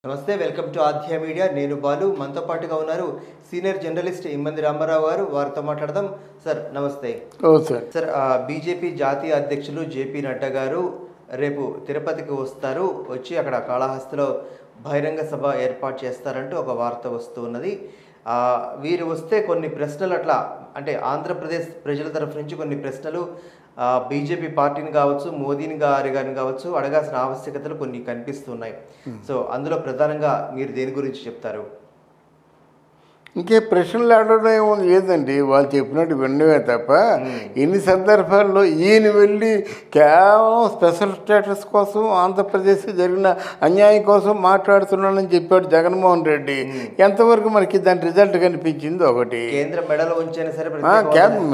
నమస్తే, welcome to ఆధ్య media. నేను బాలు. మనతో పాటుగా ఉన్నారు సీనియర్ జర్నలిస్ట్ ఇమ్మంది రామారావు గారు. వారితో మాట్లాడదాం. సార్ నమస్తే. సార్, బీజేపీ జాతీయ అధ్యక్షులు జేపీ నడ్డా గారు రేపు తిరుపతికి వస్తారు. వచ్చి అక్కడ కాళహస్తిలో బహిరంగ సభ ఏర్పాటు చేస్తారంటూ ఒక వార్త వస్తూ ఉన్నది. వీరు వస్తే కొన్ని ప్రశ్నలు అట్లా అంటే ఆంధ్రప్రదేశ్ ప్రజల తరఫు నుంచి కొన్ని ప్రశ్నలు బీజేపీ పార్టీని కావచ్చు, మోదీని గారిని కావచ్చు అడగాల్సిన ఆవశ్యకతలు కొన్ని కనిపిస్తున్నాయి. సో అందులో ప్రధానంగా మీరు దేని గురించి చెప్తారు? ఇంకే ప్రశ్నలు అడగడం లేదండి, వాళ్ళు చెప్పినట్టు విన్నవే తప్ప. ఎన్ని సందర్భాల్లో ఈయన వెళ్ళి కేవలం స్పెషల్ స్టేటస్ కోసం, ఆంధ్రప్రదేశ్కి జరిగిన అన్యాయం కోసం మాట్లాడుతున్నానని చెప్పాడు జగన్మోహన్ రెడ్డి. ఎంతవరకు మనకి దాని రిజల్ట్ కనిపించింది? ఒకటి కేంద్ర మెడలు వంచైనా సరే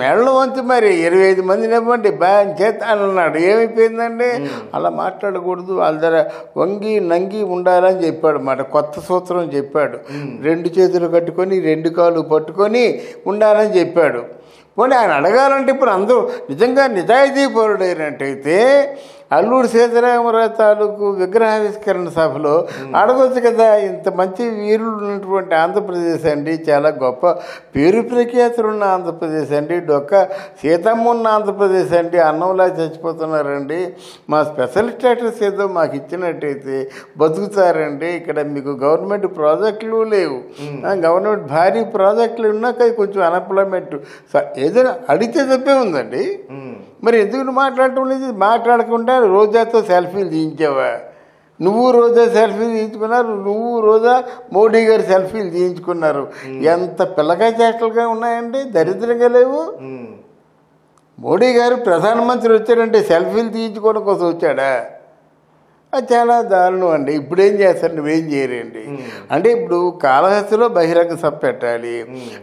మెడలు వంచి మరి 25 మందిని ఇవ్వండి బ్యాన్ చేత అని అన్నాడు. ఏమైపోయిందండి? అలా మాట్లాడకూడదు, వాళ్ళ దగ్గర వంగి నంగి ఉండాలని చెప్పాడు మాట. కొత్త సూత్రం చెప్పాడు. 2 చేతులు కట్టుకొని 2 కాళ్ళు పట్టుకొని ఉండాలని చెప్పాడు. పోనీ ఆయన అడగాలంటే ఇప్పుడు అందరూ నిజంగా నిజాయితీ పరుడైనట్టయితే అల్లూరు సీతారామరాజు తాలూకు విగ్రహావిష్కరణ సభలో అడగొచ్చు కదా. ఇంత మంచి వీరులు ఉన్నటువంటి ఆంధ్రప్రదేశ్ అండి, చాలా గొప్ప పేరు ప్రఖ్యాతులు ఉన్న ఆంధ్రప్రదేశ్ అండి, డొక్క సీతమ్మ ఉన్న ఆంధ్రప్రదేశ్ అండి, అన్నంలా చచ్చిపోతున్నారండి, మా స్పెషల్ స్టేటస్ ఏదో మాకు ఇచ్చినట్టయితే బతుకుతారండి, ఇక్కడ మీకు గవర్నమెంట్ ప్రాజెక్టులు లేవు, గవర్నమెంట్ భారీ ప్రాజెక్టులు ఉన్నాక కొంచెం అన్ఎంప్లాయ్మెంట్ ఏదైనా అడిగితే తప్పే ఉందండి. మరి ఎందుకు మాట్లాడటం లేదు? మాట్లాడకుండా రోజాతో సెల్ఫీలు తీయించావా? నువ్వు రోజా సెల్ఫీలు తీయించుకున్నారు, నువ్వు రోజా మోడీ గారు సెల్ఫీలు తీయించుకున్నారు. ఎంత పిల్లకాయ చేష్టలుగా ఉన్నాయండి, దరిద్రంగా లేవు. మోడీ గారు ప్రధానమంత్రి వచ్చారంటే సెల్ఫీలు తీయించుకోవడం కోసం వచ్చాడా? అది చాలా దారుణం అండి. ఇప్పుడు ఏం చేస్తారు? నువ్వేం చేయరండి అంటే ఇప్పుడు కాళహస్తిలో బహిరంగ సభ పెట్టాలి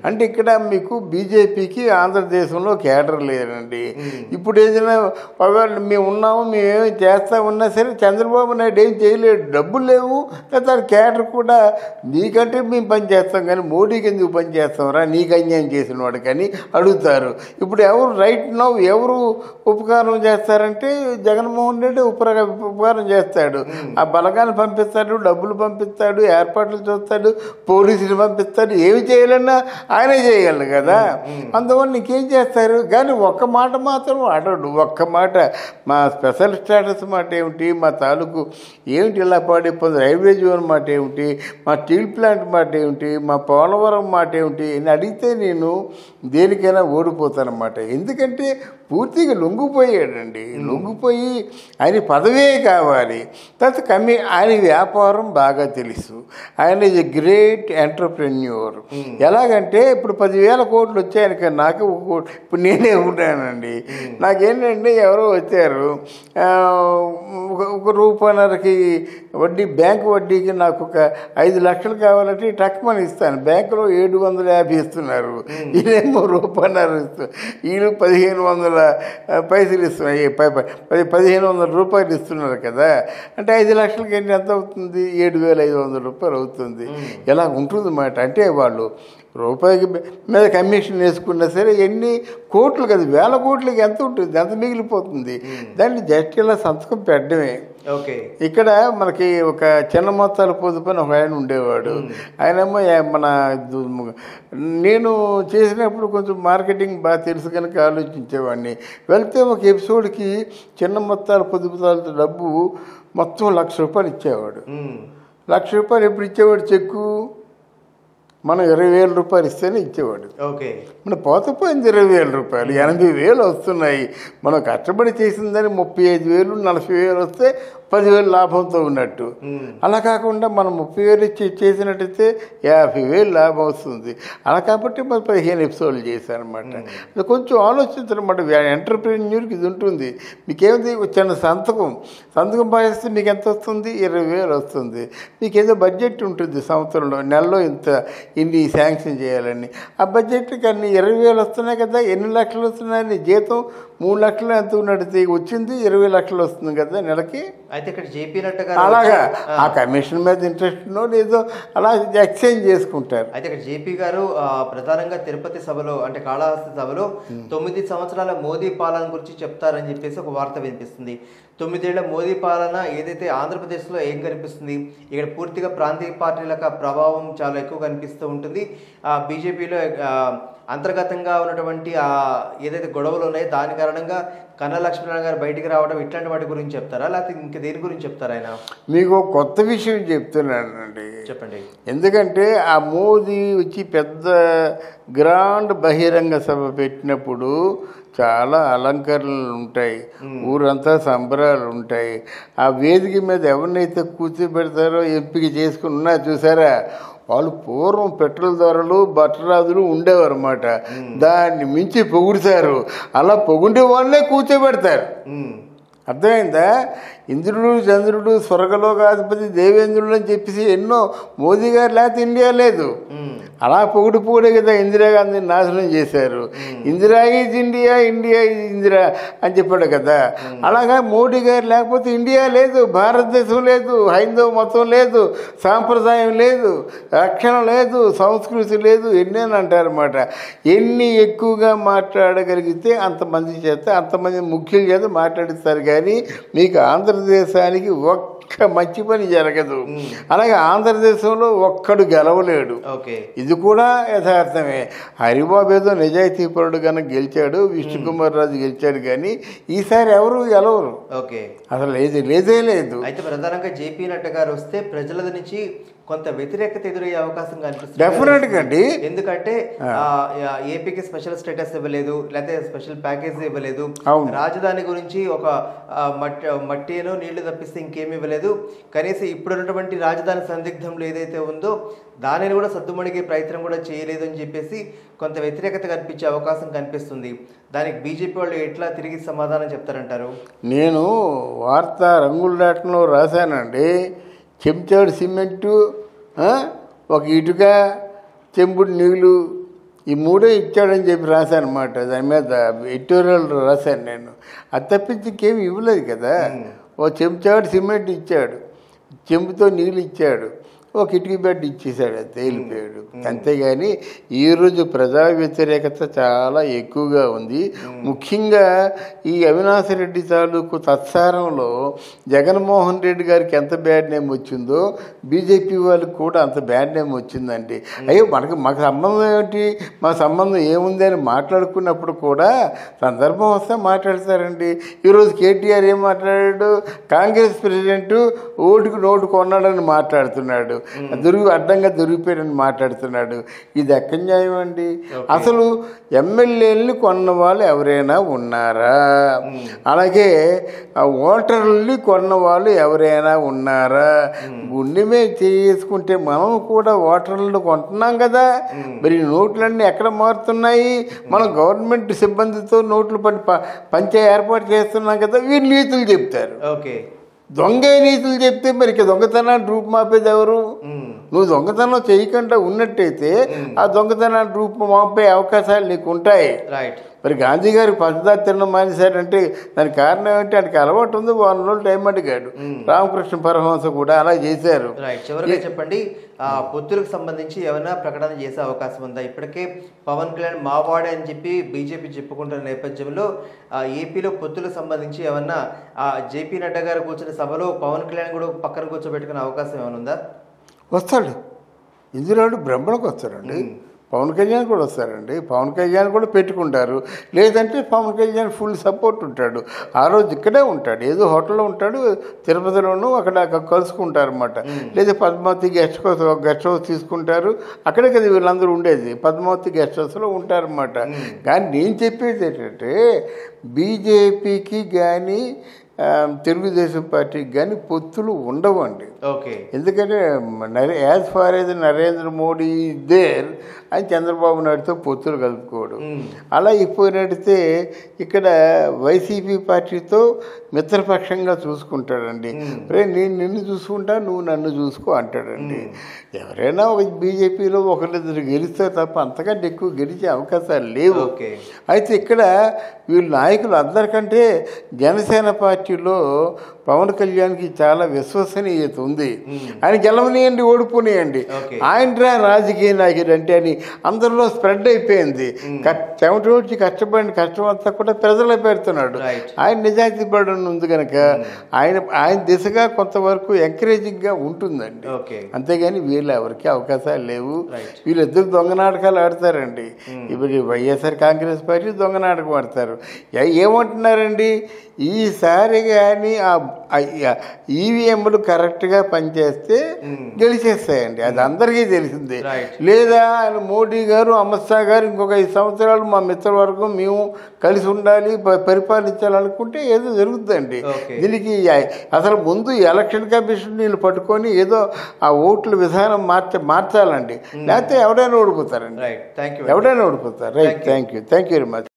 అంటే ఇక్కడ మీకు బీజేపీకి ఆంధ్రదేశంలో కేడర్ లేదండి. ఇప్పుడు ఏదైనా మేము ఉన్నాము, మేమేమి చేస్తా ఉన్నా సరే చంద్రబాబు నాయుడు ఏం చేయలేడు, డబ్బులు లేవు కదా. కేడర్ కూడా నీకంటే మేము పని చేస్తాం కానీ మోడీకి ఎందుకు పని చేస్తాంరా, నీకు అన్యాయం చేసిన వాడు కానీ అడుగుతారు. ఇప్పుడు ఎవరు రైట్ నౌ ఎవరు ఉపకారం చేస్తారంటే జగన్మోహన్ రెడ్డి ఉపకారం చేస్తారు. ఆ బలగాన్ని పంపిస్తాడు, డబ్బులు పంపిస్తాడు, ఏర్పాట్లు చూస్తాడు, పోలీసులు పంపిస్తాడు. ఏమి చేయాలన్నా ఆయనే చేయగలరు కదా. అందువల్ల నీకేం చేస్తారు? కానీ ఒక్క మాట మాత్రం అడగడు. ఒక్క మాట మా స్పెషల్ స్టేటస్ మాట ఏమిటి, మా తాలూకు ఏమిటి ఇలా పాడైపోతుంది, రైల్వే జోన్ మాట ఏమిటి, మా స్టీల్ ప్లాంట్ మాట ఏమిటి, మా పోలవరం మాట ఏమిటి అని అడిగితే నేను దేనికైనా ఓడిపోతానమాట. ఎందుకంటే పూర్తిగా లొంగిపోయాడండి. లొంగిపోయి ఆయన పదవే కావాలి. తర్వాత ఆయన వ్యాపారం బాగా తెలుసు. ఆయన ఈజ్ ఎ గ్రేట్ ఎంటర్ప్రెన్యూర్. ఎలాగంటే ఇప్పుడు 10,000 కోట్లు వచ్చాయనుక నాకు 1 కోటి. ఇప్పుడు నేనే ఉన్నానండి. నాకేంటంటే ఎవరో వచ్చారు, 1 రూపాయలకి వడ్డీ, బ్యాంకు వడ్డీకి నాకు ఒక 5 లక్షలు కావాలంటే టక్మని ఇస్తాను, బ్యాంకులో 750 ఇస్తున్నారు, వీళ్ళేమో రూపాయన్నర ఇస్తారు, వీళ్ళు 1500 పైసలు ఇస్తున్నారు, 1500 రూపాయలు ఇస్తున్నారు కదా. అంటే 5 లక్షలకి ఎంత అవుతుంది? 7,500 రూపాయలు అవుతుంది. ఎలా ఉంటుంది మాట. అంటే వాళ్ళు రూపాయికి మీద కమిషన్ వేసుకున్నా సరే ఎన్ని కోట్లు కదా, 1000 కోట్లకి ఎంత ఉంటుంది, ఎంత మిగిలిపోతుంది. దాన్ని జస్ట్ ఇలా సంతకం పెట్టడమే. ఓకే. ఇక్కడ మనకి ఒక చిన్న మొత్తాల పొదుపు అని ఒక ఆయన ఉండేవాడు. ఆయనేమో నేను చేసినప్పుడు కొంచెం మార్కెటింగ్ బాగా తెలుసు కనుక ఆలోచించేవాడిని. వెళ్తే ఒక ఎపిసోడ్కి చిన్న మొత్తాల పొదుపుతాలతో డబ్బు మొత్తం 1,00,000 రూపాయలు ఇచ్చేవాడు. 1,00,000 రూపాయలు ఎప్పుడు ఇచ్చేవాడు? చెక్కు మనం 20,000 రూపాయలు ఇస్తేనే ఇచ్చేవాడు. ఓకే. మనం పోతే 20,000 రూపాయలు, 80,000 వస్తున్నాయి. మనం కష్టపడి చేసిందని 35,000 40,000 వస్తే 10,000 లాభంతో ఉన్నట్టు. అలా కాకుండా మనం 30,000 చేసినట్టయితే 50,000 లాభం వస్తుంది. అలా కాబట్టి మనం 15 ఎపిసోడ్లు చేశానమాట. అది కొంచెం ఆలోచించనమాట. ఎంటర్ప్రెన్యూర్కి ఇది ఉంటుంది. మీకేమిది చిన్న సంతకం పాటిస్తే మీకు ఎంత వస్తుంది? 20,000 వస్తుంది. మీకేదో బడ్జెట్ ఉంటుంది సంవత్సరంలో, నెలలో ఇన్ని శాంక్షన్ చేయాలని. ఆ బడ్జెట్కి అన్ని 20,000 వస్తున్నాయి కదా. ఎన్ని లక్షలు వస్తున్నాయి? జీతం 3 లక్షలు ఎంత ఉన్నట్టు వచ్చింది 20 లక్షలు వస్తుంది కదా నెలకి. అయితే ఇక్కడ జేపీ నడ్డా గారు అలాగా ఆ కమిషన్ మీద ఇంట్రెస్ట్ లేదో అలా ఎక్స్చేంజ్ చేసుకుంటారు. అయితే ఇక్కడ జేపీ గారు ప్రధానంగా తిరుపతి సభలో అంటే కాళహస్తి సభలో 9 సంవత్సరాల మోదీ పాలన గురించి చెప్తారని చెప్పేసి ఒక వార్త వినిపిస్తుంది. 9 ఏళ్ల మోదీ పాలన ఏదైతే ఆంధ్రప్రదేశ్లో ఏం కనిపిస్తుంది, ఇక్కడ పూర్తిగా ప్రాంతీయ పార్టీల ప్రభావం చాలా ఎక్కువ కనిపిస్తూ ఉంటుంది. బీజేపీలో అంతర్గతంగా ఉన్నటువంటి ఏదైతే గొడవలు ఉన్నాయో దాని కారణంగా కన్నా లక్ష్మీనారాయణ గారు బయటికి రావడం ఇట్లాంటి వాటి గురించి చెప్తారా, లేకపోతే ఇంకా దేని గురించి చెప్తారా? ఆయన మీకు కొత్త విషయం చెప్తున్నానండి, చెప్పండి. ఎందుకంటే ఆ మోదీ వచ్చి పెద్ద గ్రాండ్ బహిరంగ సభ పెట్టినప్పుడు చాలా అలంకరణలు ఉంటాయి, ఊరంతా సంబరాలు ఉంటాయి. ఆ వేదిక మీద ఎవరినైతే కూర్చోబెడతారో ఎంపిక చేసుకుని ఉన్నా చూసారా, వాళ్ళు పూర్వం పెట్రోల్ ధరలు బట్టరాజులు ఉండేవారు అన్నమాట. దాన్ని మించి పొగుడుతారు, అలా పొగుండే వాళ్ళే కూర్చోబెడతారు. అర్థమైందా? ఇంద్రుడు చంద్రుడు స్వర్గలోకాధిపతి దేవేంద్రుడు అని చెప్పేసి ఎన్నో మోదీ గారు లేకపోతే ఇండియా లేదు. అలా పొగుడు కదా ఇందిరాగాంధీని నాశనం చేశారు. Indira is India, India is Indira అని చెప్పాడు కదా. అలాగా మోడీ గారు లేకపోతే ఇండియా లేదు, భారతదేశం లేదు, హైందవ మతం లేదు, సాంప్రదాయం లేదు, రక్షణ లేదు, సంస్కృతి లేదు, ఎన్నేని అంటారన్నమాట. ఎన్ని ఎక్కువగా మాట్లాడగలిగితే అంతమంది చేత అంతమంది ముఖ్యుల చేత మాట్లాడిస్తారు. కానీ మీకు ఆంధ్రదేశానికి ఒక్క మంచి పని జరగదు. అలాగే ఆంధ్రదేశంలో ఒక్కడు గెలవలేడు. ఇది కూడా యథార్థమే. హరిబాబు ఏదో నిజాయితీ పరుడు కనుక గెలిచాడు, విష్ణుకుమార్ రాజు గెలిచాడు, కానీ ఈసారి ఎవరు గెలవరు. అసలు లేదే లేదు. అయితే ప్రధానంగా జేపీ నడ్డా గారు వస్తే ప్రజల నుంచి కొంత వ్యతిరేకత ఎదురయ్యే అవకాశం కనిపిస్తుంది. డెఫినెట్గా అండి. ఎందుకంటే ఏపీకి స్పెషల్ స్టేటస్ ఇవ్వలేదు, లేకపోతే స్పెషల్ ప్యాకేజ్ ఇవ్వలేదు, రాజధాని గురించి ఒక మట్టిను నీళ్లు తప్పిస్తే ఇంకేమి ఇవ్వలేదు, కనీసం ఇప్పుడున్నటువంటి రాజధాని సందిగ్ధంలో ఏదైతే ఉందో దానిని కూడా సద్దుమణిగే ప్రయత్నం కూడా చేయలేదు అని చెప్పేసి కొంత వ్యతిరేకత కనిపించే అవకాశం కనిపిస్తుంది. దానికి బీజేపీ వాళ్ళు ఎట్లా తిరిగి సమాధానం చెప్తారంటారు? నేను వార్తా రంగుల డాటంలో రాశానండి. చెంచాడు సిమెంటు, ఒక ఇటుక, చెంబుడు నీళ్ళు, ఈ మూడే ఇచ్చాడని చెప్పి రాశాను అనమాట. దాని మీద ఎడిటోరియల్ రాశాను నేను. అది తప్పించి ఇంకేమి ఇవ్వలేదు కదా. ఓ చెంచాడు సిమెంట్ ఇచ్చాడు, చెంబుతో నీళ్ళు ఇచ్చాడు, ఒక కిటికీ బెడ్ ఇచ్చేసాడు, అది తేలిపోయాడు. అంతేగాని ఈరోజు ప్రజా వ్యతిరేకత చాలా ఎక్కువగా ఉంది. ముఖ్యంగా ఈ అవినాష్ రెడ్డి తాలూకు తత్సారంలో జగన్మోహన్ రెడ్డి గారికి ఎంత బ్యాడ్ నేమ్ వచ్చిందో బీజేపీ వాళ్ళకి కూడా అంత బ్యాడ్ నేమ్ వచ్చిందండి. అయ్యో మాకు సంబంధం ఏమిటి, మా సంబంధం ఏముంది అని మాట్లాడుకున్నప్పుడు కూడా సందర్భం వస్తే మాట్లాడతారండి. ఈరోజు కేటీఆర్ ఏం మాట్లాడాడు, కాంగ్రెస్ ప్రెసిడెంట్ ఓటుకు నోటు కొన్నాడని మాట్లాడుతున్నాడు, అడ్డంగా దొరికిపోయాడని మాట్లాడుతున్నాడు. ఇది ఎక్కడ న్యాయం అండి? అసలు ఎమ్మెల్యేలని కొన్న వాళ్ళు ఎవరైనా ఉన్నారా? అలాగే ఓటర్లని కొన్న వాళ్ళు ఎవరైనా ఉన్నారా? గుండె మీద చేసుకుంటే మనం కూడా ఓటర్లను కొంటున్నాం కదా. మరి నోట్లన్నీ ఎక్కడ మారుతున్నాయి? మనం గవర్నమెంట్ సిబ్బందితో నోట్లు పంచే ఏర్పాటు చేస్తున్నాం కదా. వీళ్ళు నీతులు చెప్తారు. దొంగ నీతులు చెప్తే మరి దొంగతనాన్ని రూపుమాపేది ఎవరు? నువ్వు దొంగతనం చేయకుండా ఉన్నట్టయితే ఆ దొంగతనాన్ని రూపుమాపే అవకాశాలు నీకు ఉంటాయి. మరి గాంధీ గారు పచ్చదారి తినడం మానేశారంటే దానికి కారణం ఏంటి? ఆయనకి అలవాటు ఉంది, 1 రోజులు టైం అడిగాడు. రామకృష్ణ పరమహంస కూడా అలా చేశారు. చివరిగా చెప్పండి, పొత్తులకు సంబంధించి ఏమైనా ప్రకటన చేసే అవకాశం ఉందా? ఇప్పటికే పవన్ కళ్యాణ్ మావాడే అని చెప్పి బీజేపీ చెప్పుకుంటున్న నేపథ్యంలో ఏపీలో పొత్తులకు సంబంధించి ఏమన్నా జేపీ నడ్డా గారు కూర్చున్న సభలో పవన్ కళ్యాణ్ కూడా పక్కన కూర్చోబెట్టుకునే అవకాశం ఏమైనా ఉందా? వస్తాడు, ఇందులో బ్రహ్మణకు వస్తాడండి. పవన్ కళ్యాణ్ కూడా వస్తారండి. పవన్ కళ్యాణ్ కూడా పెట్టుకుంటారు. లేదంటే పవన్ కళ్యాణ్ ఫుల్ సపోర్ట్ ఉంటాడు. ఆ రోజు ఇక్కడే ఉంటాడు, ఏదో హోటల్లో ఉంటాడు, తిరుపతిలోనూ అక్కడ కలుసుకుంటారు అన్నమాట. లేదా పద్మావతి గెస్ట్ హౌస్ తీసుకుంటారు. అక్కడే కదా వీళ్ళందరూ ఉండేది, పద్మావతి గెస్ట్ హౌస్లో ఉంటారన్నమాట. కానీ నేను చెప్పేది ఏంటంటే బీజేపీకి కానీ తెలుగుదేశం పార్టీకి కానీ పొత్తులు ఉండవండి. ఎందుకంటే as far as Narendra Modi there అని చంద్రబాబు నాయుడుతో పొత్తులు కలుపుకోవడం. అలా ఇప్పుడు నడితే ఇక్కడ వైసీపీ పార్టీతో మిత్రపక్షంగా చూసుకుంటాడండి. నేను నిన్ను చూసుకుంటా, నువ్వు నన్ను చూసుకో అంటాడండి. ఎవరైనా ఒక బీజేపీలో ఒకరిద్దరు గెలిస్తే తప్ప అంతకంటే ఎక్కువ గెలిచే అవకాశాలు లేవు. అయితే ఇక్కడ వీళ్ళు నాయకులు అందరికంటే జనసేన పార్టీ పార్టీలో పవన్ కళ్యాణ్కి చాలా విశ్వసనీయత ఉంది. ఆయన గెలవనియండి, ఓడిపోనియండి, ఆయన రాజకీయ నాయకుడు అంటే అని అందరిలో స్ప్రెడ్ అయిపోయింది. చెమట వచ్చి కష్టపడిన కష్టం అంతా కూడా ప్రజలే పెడుతున్నాడు. ఆయన నిజాయితీ పడడం ఉంది కనుక ఆయన దిశగా కొంతవరకు ఎంకరేజింగ్గా ఉంటుందండి. అంతేగాని వీళ్ళు ఎవరికి అవకాశాలు లేవు. వీళ్ళిద్దరు దొంగ నాటకాలు ఆడతారండి. ఇప్పుడు వైఎస్ఆర్ కాంగ్రెస్ పార్టీ దొంగ నాటకం ఆడతారు. ఏమంటున్నారండి, ఈసారి కానీ ఈవీఎంలు కరెక్ట్గా పనిచేస్తే గెలిచేస్తాయండి. అది అందరికీ తెలిసిందే. లేదా ఆయన మోడీ గారు, అమిత్ షా గారు ఇంకొక 5 సంవత్సరాలు మా మిత్రవర్గం మేము కలిసి ఉండాలి, పరిపాలించాలనుకుంటే ఏదో జరుగుతుందండి. దీనికి అసలు ముందు ఎలక్షన్ కమిషన్ వీళ్ళు పట్టుకొని ఏదో ఆ ఓట్ల విధానం మార్చాలండి. లేకపోతే ఎవడైనా ఓడిపోతారండి, ఎవడైనా ఓడిపోతారు. Right, thank you very much.